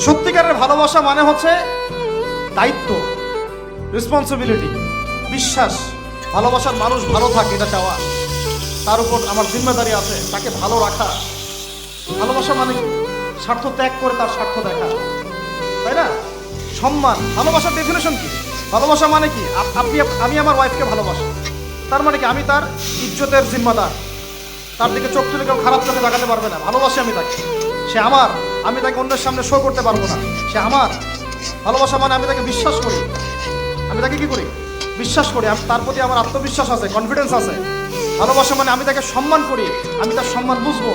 সত্যিকারের ভালোবাসা মানে হচ্ছে দায়িত্ব, রেসপন্সিবিলিটি, বিশ্বাস। ভালোবাসার মানুষ ভালো থাকে এটা চাওয়া, তার উপর আমার জিম্মেদারি আছে তাকে ভালো রাখা। ভালোবাসা মানে কি? স্বার্থ ত্যাগ করে তার স্বার্থ দেখা, তাই না? সম্মান। ভালোবাসার ডেফিনেশন কি? ভালোবাসা মানে কি? আমি আমার ওয়াইফকে ভালোবাসি, তার মানে কি? আমি তার ইজ্জতের জিম্মাদার, তার দিকে চোখ তুলে কেউ খারাপ চোখে তাকাতে পারবে না। ভালোবাসি আমি তাকে, সে আমার, আমি তাকে অন্যের সামনে শো করতে পারবো না, সে আমার। ভালোবাসা মানে আমি তাকে বিশ্বাস করি, আমি তাকে কি করি? বিশ্বাস করি, আমি তার প্রতি আমার আত্মবিশ্বাস আছে, কনফিডেন্স আছে। ভালোবাসা মানে আমি তাকে সম্মান করি, আমি তার সম্মান বুঝবো।